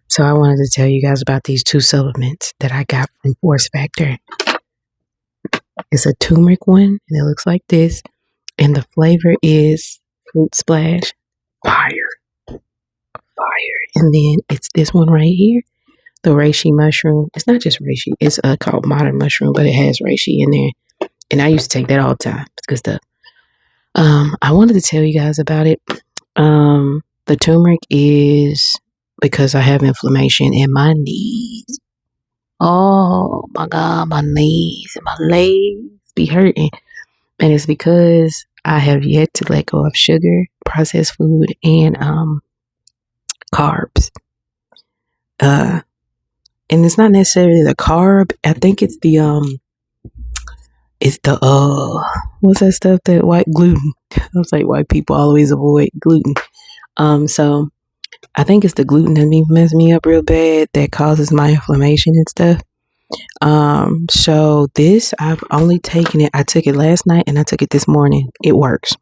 So I wanted to tell you guys about these two supplements that I got from Force Factor. It's a turmeric one, and it looks like this. And the flavor is fruit splash. Fire. And then it's this one right here, the reishi mushroom. It's not just reishi. It's called modern mushroom, but it has reishi in there. And I used to take that all the time. It's good stuff. I wanted to tell you guys about it. The turmeric is because I have inflammation in my knees. Oh my God, my knees and my legs be hurting. And it's because I have yet to let go of sugar, processed food, and carbs. And it's not necessarily the carb. I think it's the what's that stuff that white gluten? I was like, white people always avoid gluten. So I think it's the gluten that messes me up real bad that causes my inflammation and stuff. So this, I've only taken it. I took it last night and I took it this morning. It works.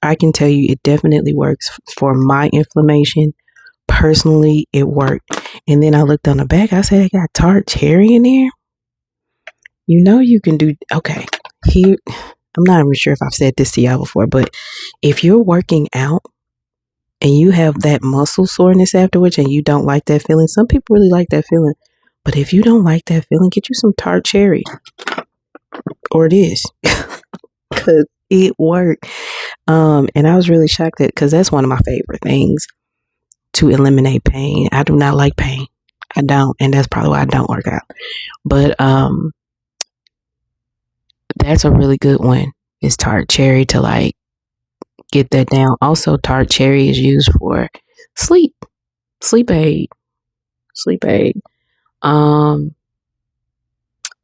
I can tell you it definitely works for my inflammation. Personally, it worked. And then I looked on the back. I said, I got tart cherry in there. You know, you can do, okay, here, I'm not even sure if I've said this to y'all before, but if you're working out and you have that muscle soreness afterwards and you don't like that feeling, some people really like that feeling, but if you don't like that feeling, get you some tart cherry or this, because it worked. And I was really shocked at, because that's one of my favorite things to eliminate pain. I do not like pain. I don't, and that's probably why I don't work out. But that's a really good one. Is tart cherry to like get that down. Also, tart cherry is used for sleep aid.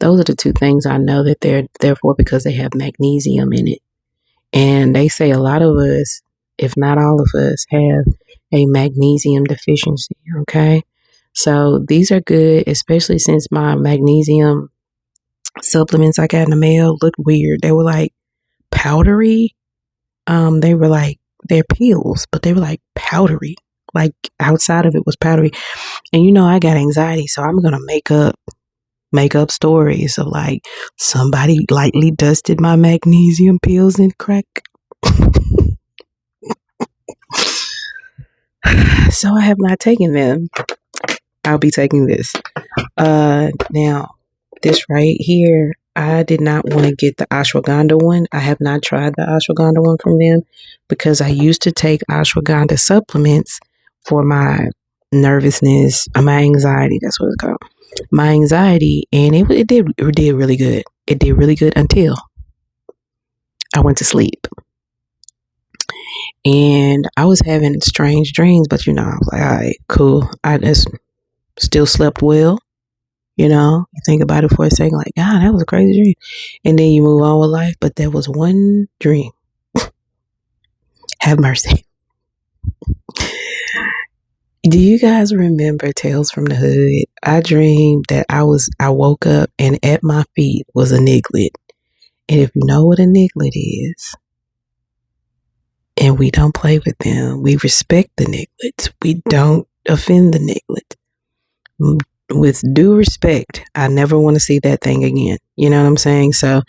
Those are the two things I know that they're there for, because they have magnesium in it. And they say a lot of us, if not all of us, have a magnesium deficiency. Okay. So these are good, especially since my magnesium supplements I got in the mail looked weird. They were like powdery. They were like, they're pills, but they were like powdery. Like outside of it was powdery. And you know, I got anxiety, so I'm gonna make up stories of like somebody lightly dusted my magnesium pills in crack. So I have not taken them. I'll be taking this. Now this right here, I did not want to get the ashwagandha one. I have not tried the ashwagandha one from them because I used to take ashwagandha supplements for my nervousness, my anxiety. That's what it's called. My anxiety, and it did really good. It did really good until I went to sleep. And I was having strange dreams, but you know, I was like, all right, cool. I just still slept well. You know, you think about it for a second, like, God, that was a crazy dream. And then you move on with life. But there was one dream. Have mercy. Do you guys remember Tales from the Hood? I dreamed that I woke up and at my feet was a niglet. And if you know what a niglet is, and we don't play with them, we respect the niglets. We don't offend the niglet. With due respect, I never want to see that thing again. You know what I'm saying? So,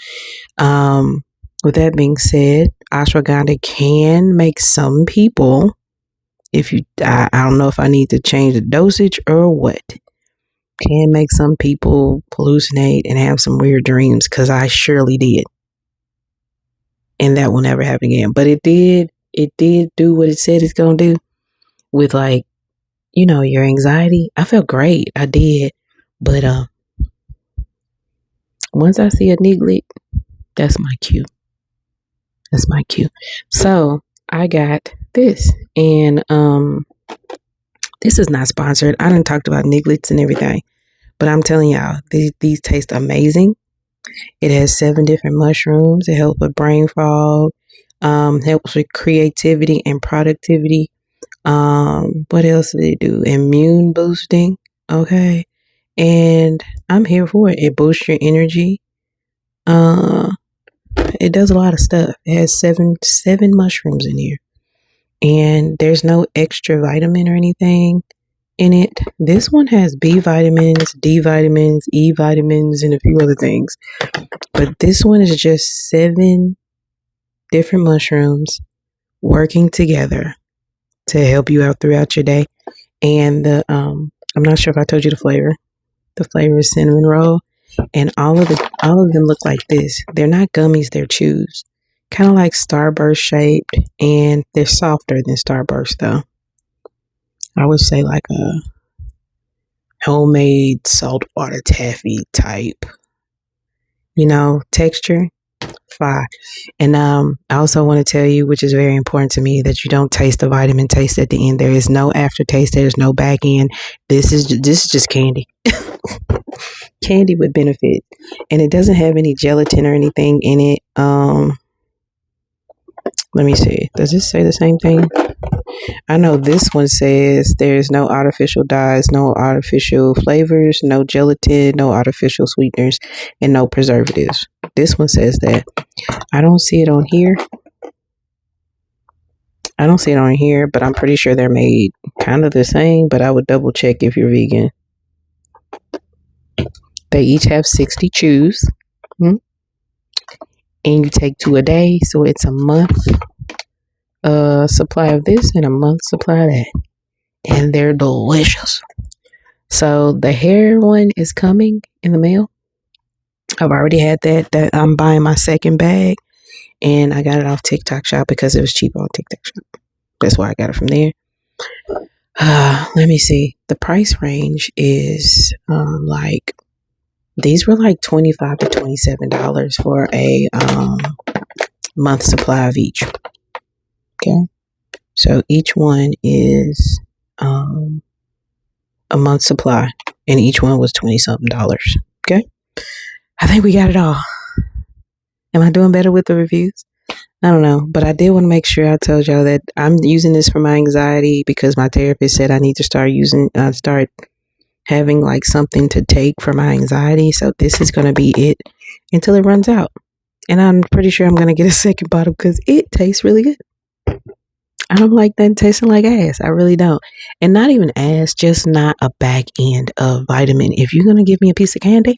with that being said, ashwagandha can make some people, I don't know if I need to change the dosage or what, can make some people hallucinate and have some weird dreams, because I surely did. And that will never happen again. But it did do what it said it's going to do with, like, you know, your anxiety. I felt great. I did. But once I see a niglet, that's my cue. So I got this, and this is not sponsored. I done talked about niglets and everything, but I'm telling y'all, these taste amazing. It has 7 different mushrooms. It helps with brain fog, helps with creativity and productivity. What else do they do? Immune boosting. Okay. And I'm here for it. It boosts your energy. It does a lot of stuff. It has seven mushrooms in here. And there's no extra vitamin or anything. in it. This one has B vitamins, D vitamins, E vitamins, and a few other things. But this one is just 7 different mushrooms working together to help you out throughout your day. And I'm not sure if I told you the flavor. The flavor is cinnamon roll, and all of them look like this. They're not gummies; they're chews, kind of like Starburst shaped, and they're softer than Starburst though. I would say like a homemade saltwater taffy type, texture. Fire. And I also want to tell you, which is very important to me, that you don't taste the vitamin taste at the end. There is no aftertaste. There's no back end. This is just candy. Candy with benefit, and it doesn't have any gelatin or anything in it. Let me see. Does this say the same thing? I know this one says there's no artificial dyes, no artificial flavors, no gelatin, no artificial sweeteners, and no preservatives. This one says that. I don't see it on here. But I'm pretty sure they're made kind of the same, but I would double check if you're vegan. They each have 60 chews. And you take 2 a day, so it's a month supply of this and a month supply of that. And they're delicious. So the hair one is coming in the mail. I've already had that I'm buying my second bag, and I got it off TikTok Shop because it was cheaper on TikTok Shop. That's why I got it from there. Let me see. The price range is these were like $25 to $27 for a month supply of each. Okay, so each one is a month supply, and each one was $20-something. Okay, I think we got it all. Am I doing better with the reviews? I don't know, but I did want to make sure I told y'all that I'm using this for my anxiety because my therapist said I need to start having like something to take for my anxiety. So this is going to be it until it runs out. And I'm pretty sure I'm going to get a second bottle because it tastes really good. I don't like that tasting like ass. I really don't. And not even ass, just not a back end of vitamin. If you're going to give me a piece of candy,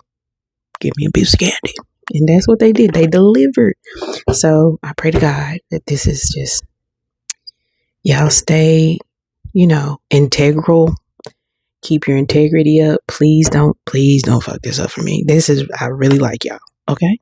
give me a piece of candy. And that's what they did. They delivered. So I pray to God that this is just, y'all stay, integral. Keep your integrity up. Please don't fuck this up for me. I really like y'all. Okay.